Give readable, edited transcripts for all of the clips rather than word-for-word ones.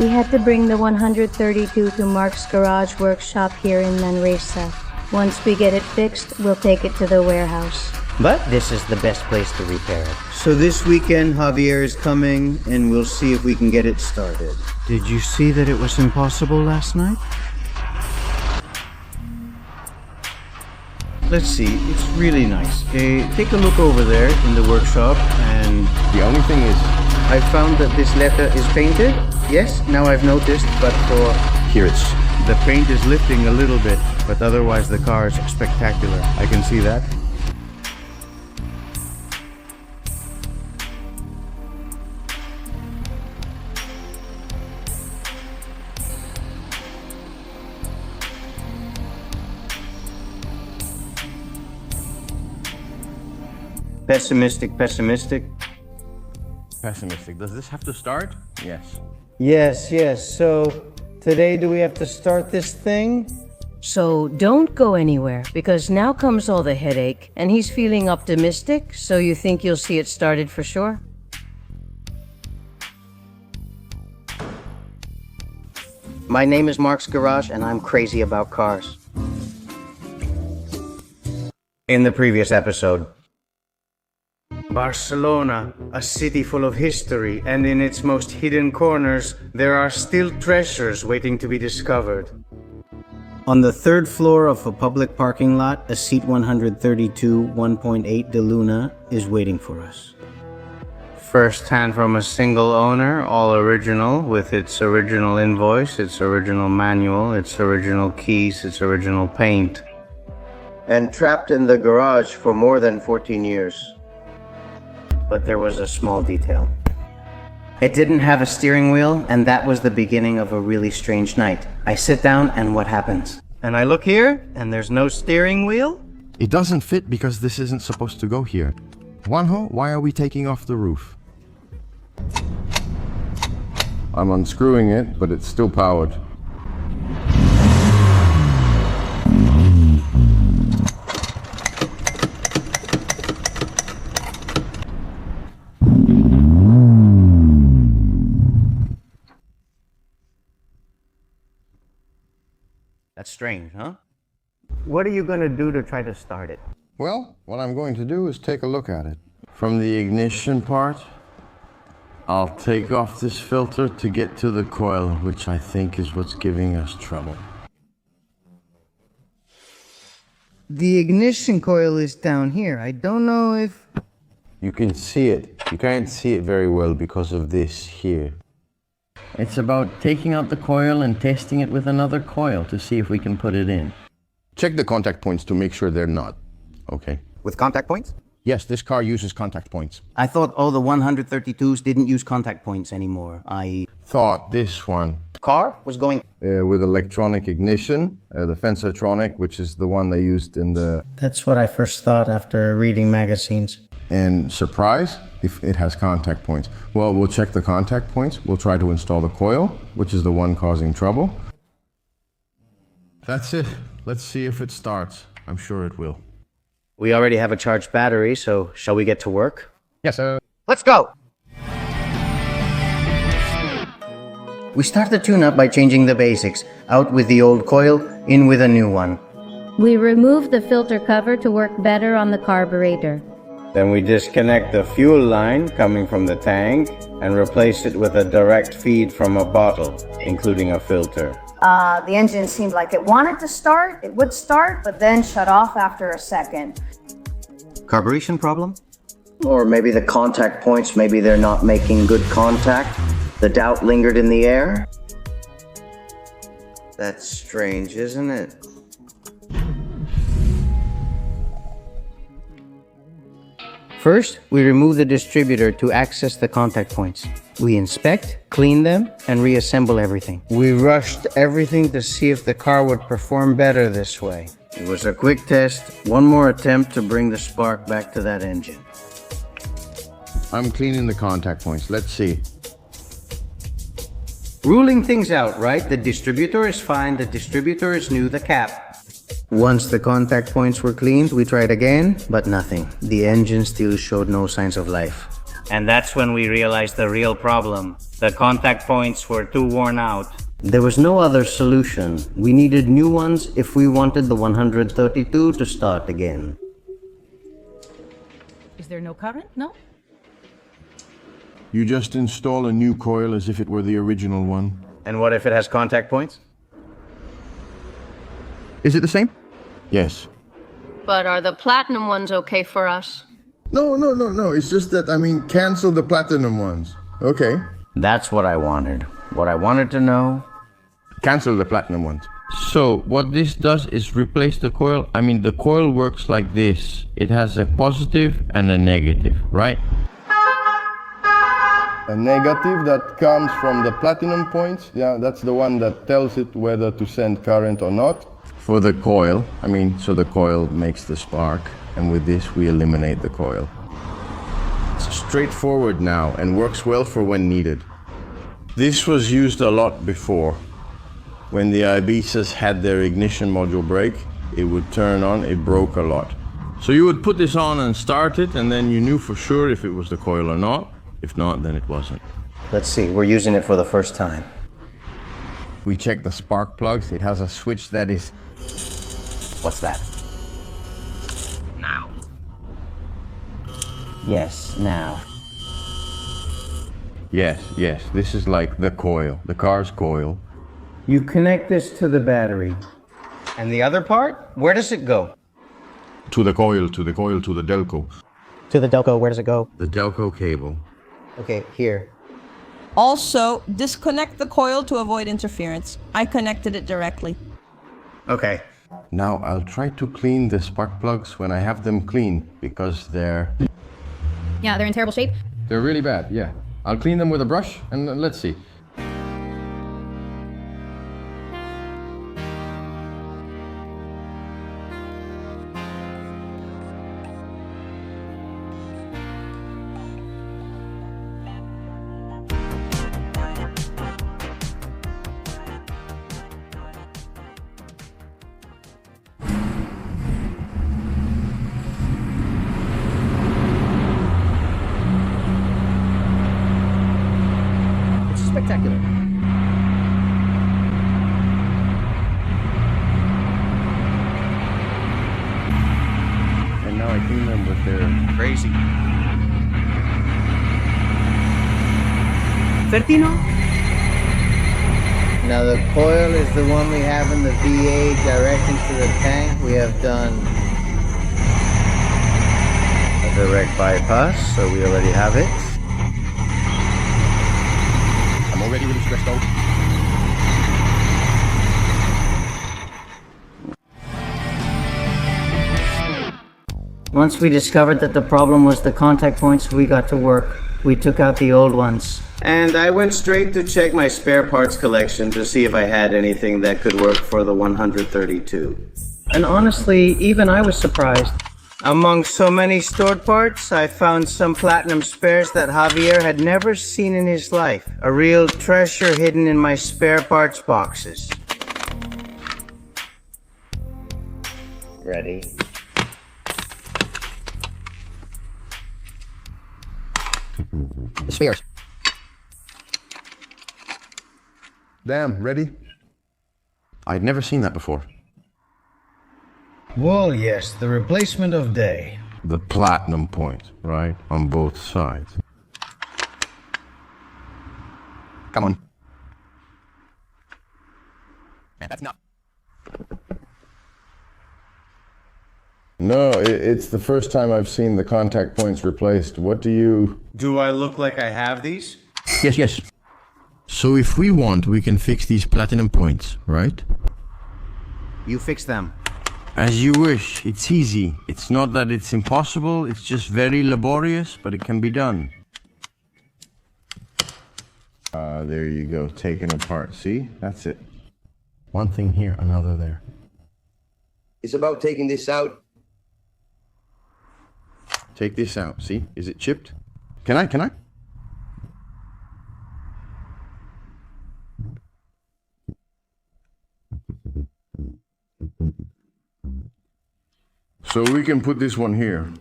We had to bring the 132 to Mark's garage workshop here in Manresa. Once we get it fixed, we'll take it to the warehouse. But this is the best place to repair it. So this weekend, Javier is coming, and we'll see if we can get it started. Did you see that it was impossible last night? Let's see, it's really nice. Take a look over there in the workshop, and The only thing is, I found that this letter is painted. Yes, now I've noticed, but here it's... the paint is lifting a little bit, but otherwise the car is spectacular. I can see that. Pessimistic. Pessimistic. Does this have to start? Yes. Yes. So, today do we have to start this thing? So don't go anywhere, because now comes all the headache, and he's feeling optimistic, so you think you'll see it started for sure? My name is Mark's Garage, and I'm crazy about cars. In the previous episode, Barcelona, a city full of history, and in its most hidden corners, there are still treasures waiting to be discovered. On the third floor of a public parking lot, a seat 132 1.8 De Luna is waiting for us. First hand from a single owner, all original, with its original invoice, its original manual, its original keys, its original paint. And trapped in the garage for more than 14 years. But there was a small detail. It didn't have a steering wheel, and that was the beginning of a really strange night. I sit down, and what happens? And I look here, and there's no steering wheel? It doesn't fit because this isn't supposed to go here. Juanjo, why are we taking off the roof? I'm unscrewing it, but it's still powered. That's strange, huh? What are you gonna do to try to start it? Well, what I'm going to do is take a look at it. From the ignition part, I'll take off this filter to get to the coil, which I think is what's giving us trouble. The ignition coil is down here. I don't know if... You can see it. You can't see it very well because of this here. It's about taking out the coil and testing it with another coil to see if we can put it in. Check the contact points to make sure they're not. Okay. With contact points? Yes, this car uses contact points. I thought all the 132s didn't use contact points anymore. Thought this one. Car was going... With electronic ignition, the Fensatronic, which is the one they used in the... That's what I first thought after reading magazines. And surprise, if it has contact points. Well, we'll check the contact points. We'll try to install the coil, which is the one causing trouble. That's it. Let's see if it starts. I'm sure it will. We already have a charged battery, so shall we get to work? Yes, sir. Let's go! We start the tune-up by changing the basics. Out with the old coil, in with a new one. We remove the filter cover to work better on the carburetor. Then we disconnect the fuel line coming from the tank and replace it with a direct feed from a bottle, including a filter. The engine seemed like it wanted to start, it would start, but then shut off after a second. Carburation problem? Or maybe the contact points, maybe they're not making good contact. The doubt lingered in the air. That's strange, isn't it? First, we remove the distributor to access the contact points. We inspect, clean them, and reassemble everything. We rushed everything to see if the car would perform better this way. It was a quick test, one more attempt to bring the spark back to that engine. I'm cleaning the contact points. Let's see. Ruling things out, right? The distributor is fine, the distributor is new, the cap. Once the contact points were cleaned, we tried again, but nothing. The engine still showed no signs of life. And that's when we realized the real problem. The contact points were too worn out. There was no other solution. We needed new ones if we wanted the 132 to start again. Is there no current? No? You just install a new coil as if it were the original one. And what if it has contact points? Is it the same? Yes. But are the platinum ones okay for us? No. It's just that, cancel the platinum ones. Okay. That's what I wanted. What I wanted to know. Cancel the platinum ones. So what this does is replace the coil. The coil works like this. It has a positive and a negative, right? A negative that comes from the platinum points, yeah, that's the one that tells it whether to send current or not. For the coil, so the coil makes the spark, and with this we eliminate the coil. It's straightforward now and works well for when needed. This was used a lot before. When the Ibisas had their ignition module break, it would turn on, it broke a lot. So you would put this on and start it, and then you knew for sure if it was the coil or not. If not, then it wasn't. Let's see, we're using it for the first time. We check the spark plugs. It has a switch that is... What's that? Now. Yes, now. Yes, this is like the coil, the car's coil. You connect this to the battery. And the other part? Where does it go? To the coil, to the Delco. To the Delco, where does it go? The Delco cable. Okay, here. Also, disconnect the coil to avoid interference. I connected it directly. Okay. Now I'll try to clean the spark plugs when I have them clean, because they're Yeah, they're in terrible shape. They're really bad, yeah. I'll clean them with a brush and let's see. Spectacular. And now I clean them with their... Crazy. 30 no? Now the coil is the one we have in the VA direct into the tank. We have done a direct bypass, so we already have it. I'm already really stressed out. Once we discovered that the problem was the contact points, we got to work. We took out the old ones. And I went straight to check my spare parts collection to see if I had anything that could work for the 132. And honestly, even I was surprised. Among so many stored parts, I found some platinum spares that Javier had never seen in his life. A real treasure hidden in my spare parts boxes. Ready? The spares. Damn, ready? I'd never seen that before. Well, yes, the replacement of day. The platinum point, right? On both sides. Come on. Man, that's not... No, it's the first time I've seen the contact points replaced. What do you... Do I look like I have these? Yes. So if we want, we can fix these platinum points, right? You fix them. As you wish. It's easy. It's not that it's impossible, it's just very laborious, but it can be done. There you go, taken apart. See? That's it. One thing here, another there. It's about taking this out. Take this out. See? Is it chipped? Can I? So we can put this one here.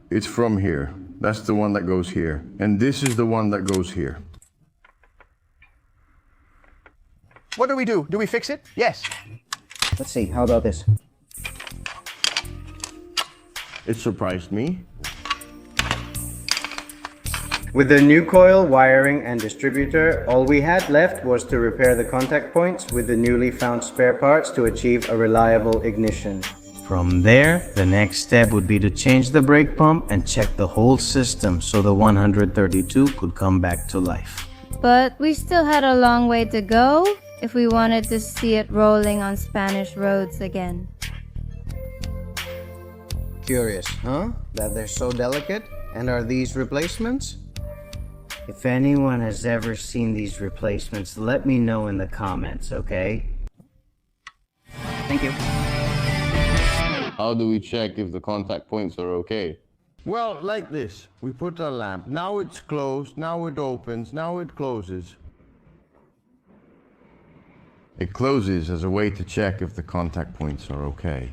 It's from here. That's the one that goes here. And this is the one that goes here. What do we do? Do we fix it? Yes. Let's see, how about this? It surprised me. With the new coil, wiring, and distributor, all we had left was to repair the contact points with the newly found spare parts to achieve a reliable ignition. From there, the next step would be to change the brake pump and check the whole system so the 132 could come back to life. But we still had a long way to go if we wanted to see it rolling on Spanish roads again. Curious, huh? That they're so delicate? And are these replacements? If anyone has ever seen these replacements, let me know in the comments, okay? Thank you. How do we check if the contact points are okay? Well, like this. We put a lamp. Now it's closed, now it opens, now it closes. It closes as a way to check if the contact points are okay.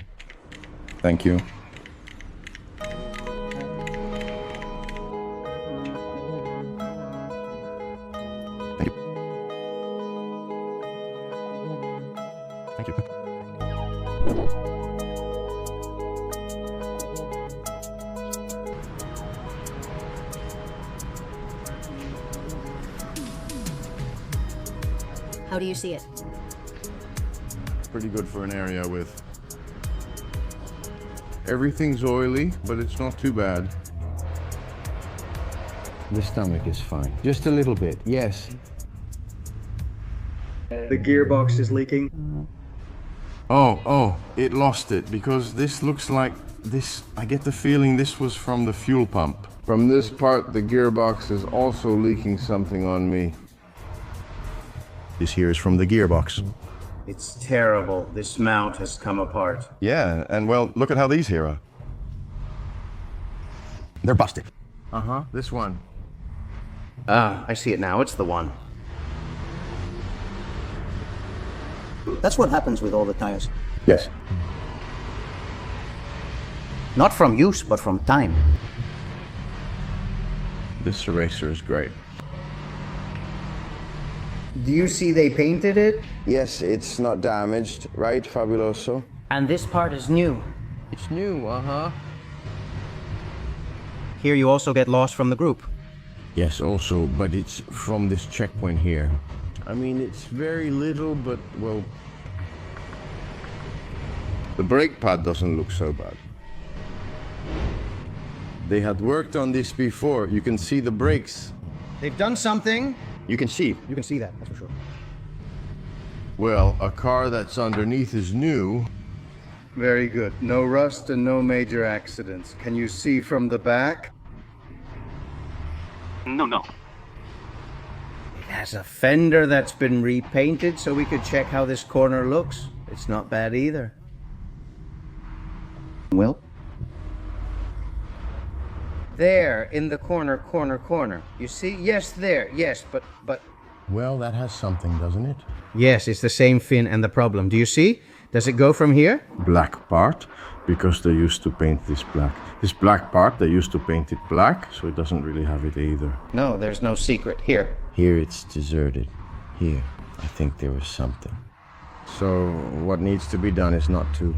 Thank you. Thank you. How do you see it? Pretty good for an area with... Everything's oily, but it's not too bad. The stomach is fine. Just a little bit, yes. The gearbox is leaking. Oh, it lost it because this looks like this. I get the feeling this was from the fuel pump. From this part, the gearbox is also leaking something on me. This here is from the gearbox. It's terrible. This mount has come apart. Yeah, and well, look at how these here are. They're busted. Uh-huh, this one. Ah, I see it now. It's the one. That's what happens with all the tires. Yes. Not from use, but from time. This eraser is great. Do you see they painted it? Yes, it's not damaged, right, Fabuloso? And this part is new. It's new, uh-huh. Here you also get lost from the group. Yes, also, but it's from this checkpoint here. I mean, it's very little, but, well... The brake pad doesn't look so bad. They had worked on this before. You can see the brakes. They've done something. You can see that, that's for sure. Well, a car that's underneath is new. Very good. No rust and no major accidents. Can you see from the back? No. It has a fender that's been repainted so we could check how this corner looks. It's not bad either. Well? There, in the corner. You see? Yes, there. Yes, but... Well, that has something, doesn't it? Yes, it's the same fin and the problem. Do you see? Does it go from here? Black part, because they used to paint this black. This black part, they used to paint it black, so it doesn't really have it either. No, there's no secret. Here. Here it's deserted. Here, I think there was something. So, what needs to be done is not to...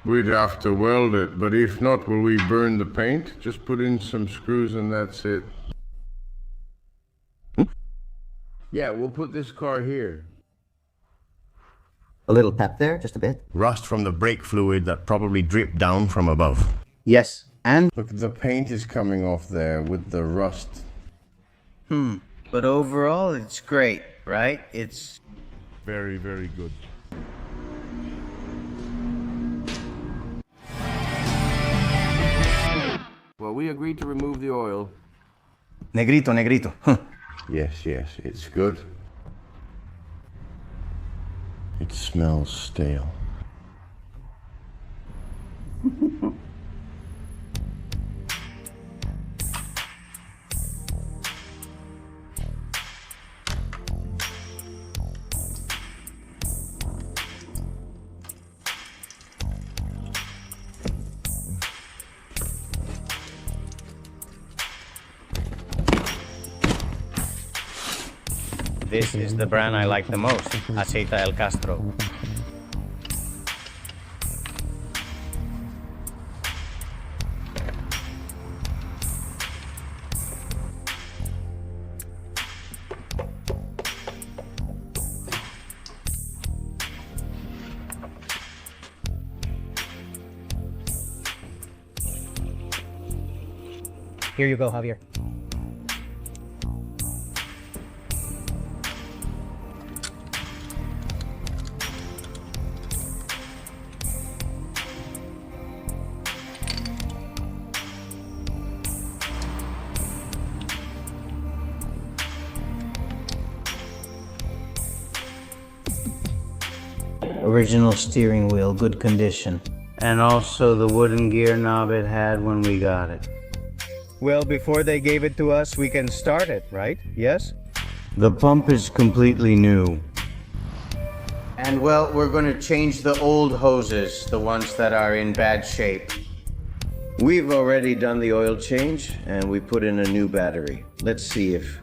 We'd have to weld it, but if not, will we burn the paint? Just put in some screws and that's it. Yeah, we'll put this car here. A little tap there, just a bit. Rust from the brake fluid that probably dripped down from above. Yes, and... Look, the paint is coming off there with the rust. But overall, it's great, right? It's... Very, very good. Well, we agreed to remove the oil. Negrito. Yes, it's good. It smells stale. This is the brand I like the most, Aceita El Castro. Here you go, Javier. Original steering wheel, good condition. And also the wooden gear knob it had when we got it. Well, before they gave it to us, we can start it, right? Yes? The pump is completely new. And well, we're going to change the old hoses, the ones that are in bad shape. We've already done the oil change, and we put in a new battery. Let's see if...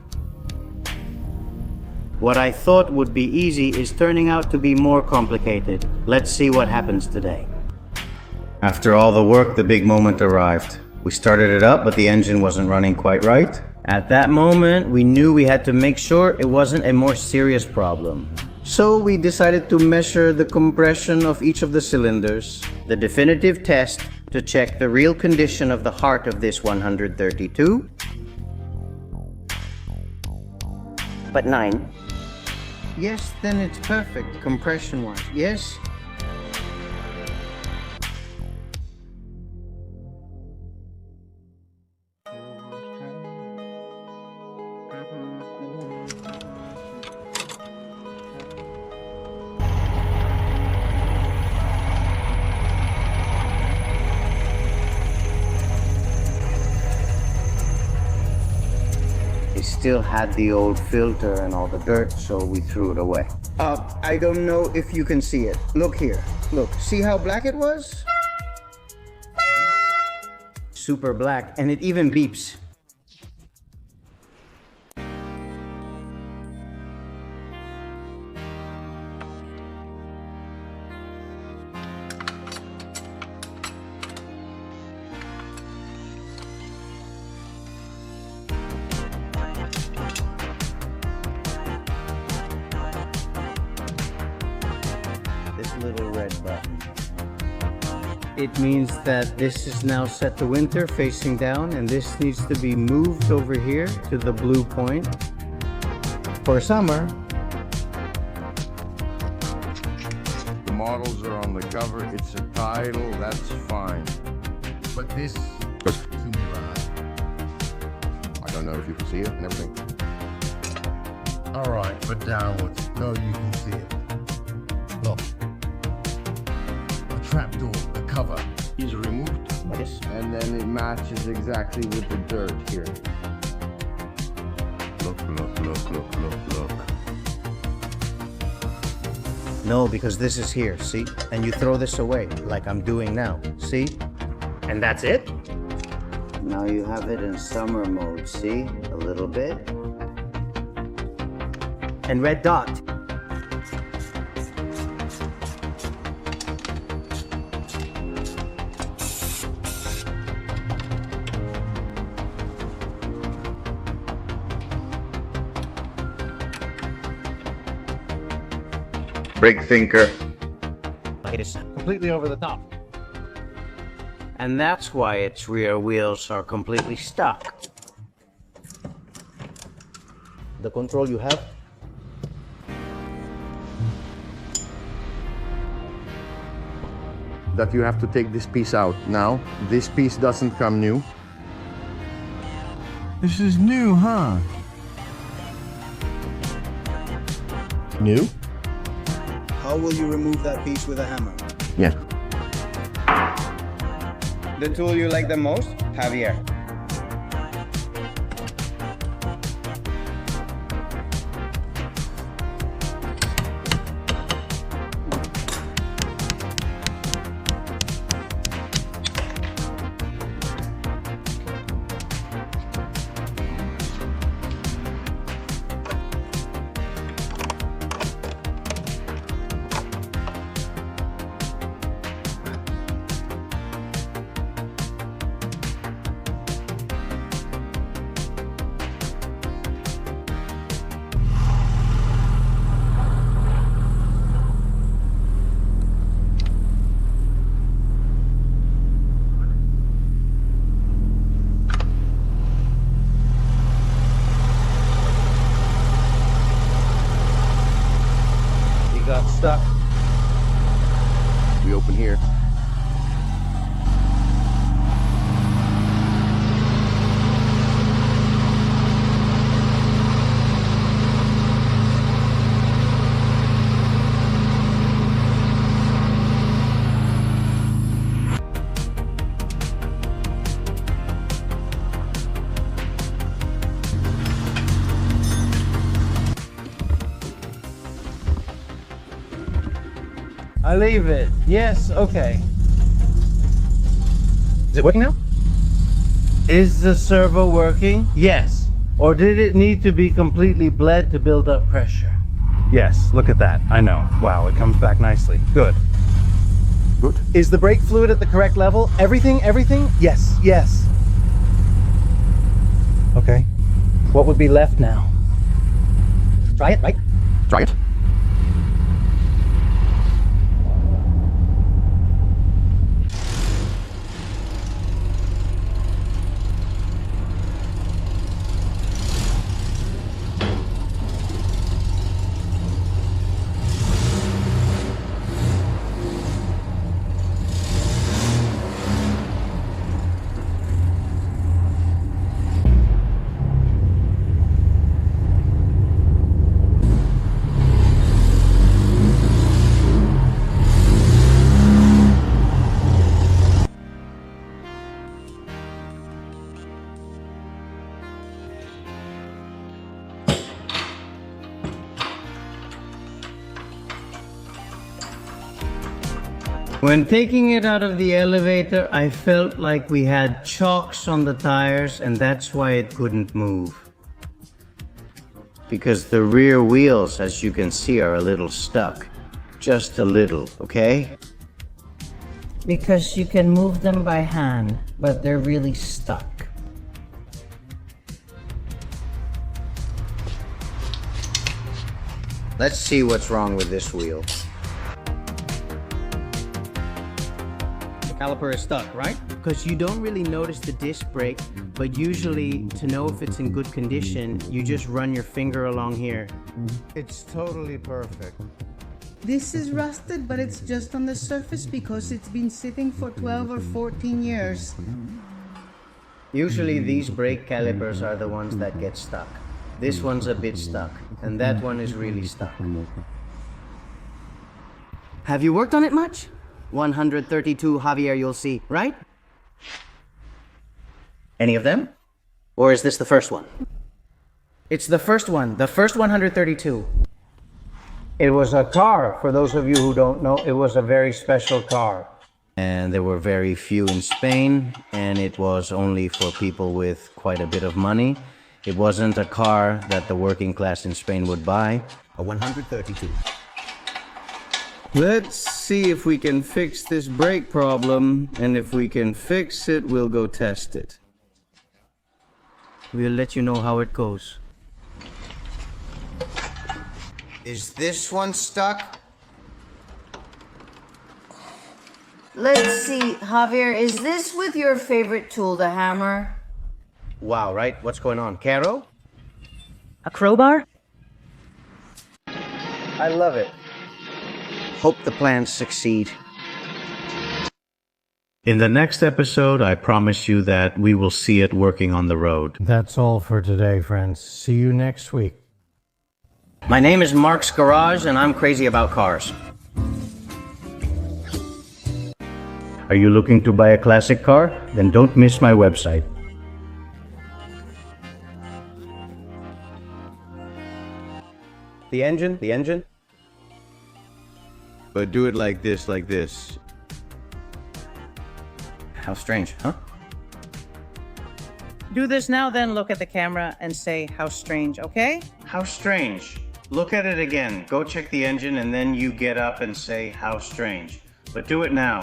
What I thought would be easy is turning out to be more complicated. Let's see what happens today. After all the work, the big moment arrived. We started it up, but the engine wasn't running quite right. At that moment, we knew we had to make sure it wasn't a more serious problem. So we decided to measure the compression of each of the cylinders, the definitive test to check the real condition of the heart of this 132. But 9. Yes, then it's perfect, compression-wise. Yes? It still had the old filter and all the dirt, so we threw it away. I don't know if you can see it. Look here. Look, see how black it was? Super black, and it even beeps. Little red button. It means that this is now set to winter facing down, and this needs to be moved over here to the blue point for summer. The models are on the cover. It's a title. That's fine. But this goes to me right. I don't know if you can see it and everything. All right, but downwards. No, you can see it. Look. Trapdoor, the cover is removed. Yes. And then it matches exactly with the dirt here. Look. No, because this is here, see? And you throw this away, like I'm doing now, see? And that's it? Now you have it in summer mode, see? A little bit. And red dot. Big thinker. It is completely over the top. And that's why its rear wheels are completely stuck. The control you have. That you have to take this piece out. Now, this piece doesn't come new. This is new, huh? New? How will you remove that piece with a hammer? Yeah. The tool you like the most? Javier. I leave it. Yes, okay. Is it working now? Is the servo working? Yes. Or did it need to be completely bled to build up pressure? Yes, look at that. I know. Wow, it comes back nicely. Good. Good. Is the brake fluid at the correct level? Everything? Yes, yes. Okay. What would be left now? Try it, right? Try it. When taking it out of the elevator, I felt like we had chocks on the tires, and that's why it couldn't move. Because the rear wheels, as you can see, are a little stuck. Just a little, okay? Because you can move them by hand, but they're really stuck. Let's see what's wrong with this wheel. Caliper is stuck, right? Because you don't really notice the disc brake, but usually to know if it's in good condition, you just run your finger along here. It's totally perfect. This is rusted, but it's just on the surface because it's been sitting for 12 or 14 years. Usually these brake calipers are the ones that get stuck. This one's a bit stuck, and that one is really stuck. Have you worked on it much? 132 Javier, you'll see, right? Any of them? Or is this the first one? It's the first one, the first 132. It was a car, for those of you who don't know, it was a very special car. And there were very few in Spain, and it was only for people with quite a bit of money. It wasn't a car that the working class in Spain would buy. A 132. Let's see if we can fix this brake problem, and if we can fix it, we'll go test it. We'll let you know how it goes. Is this one stuck? Let's see, Javier, is this with your favorite tool, the hammer? Wow, right? What's going on? Caro? A crowbar? I love it. Hope the plans succeed. In the next episode, I promise you that we will see it working on the road. That's all for today, friends. See you next week. My name is Mark's Garage, and I'm crazy about cars. Are you looking to buy a classic car? Then don't miss my website. The engine? But do it like this. How strange, huh? Do this now, then look at the camera and say, how strange, okay? How strange. Look at it again. Go check the engine, and then you get up and say, how strange. But do it now.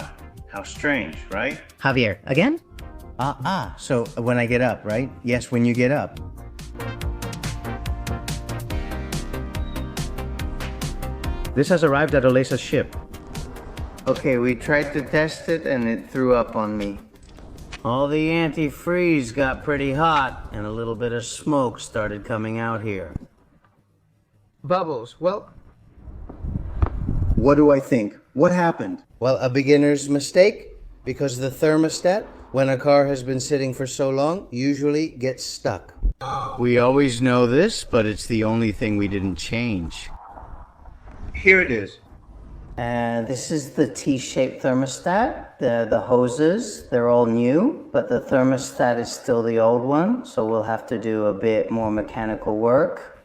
How strange, right? Javier, again? So when I get up, right? Yes, when you get up. This has arrived at Olesa's ship. Okay, we tried to test it and it threw up on me. All the antifreeze got pretty hot and a little bit of smoke started coming out here. Bubbles, well... What do I think? What happened? Well, a beginner's mistake, because the thermostat, when a car has been sitting for so long, usually gets stuck. We always know this, but it's the only thing we didn't change. Here it is. And this is the T-shaped thermostat. The hoses, they're all new, but the thermostat is still the old one, so we'll have to do a bit more mechanical work.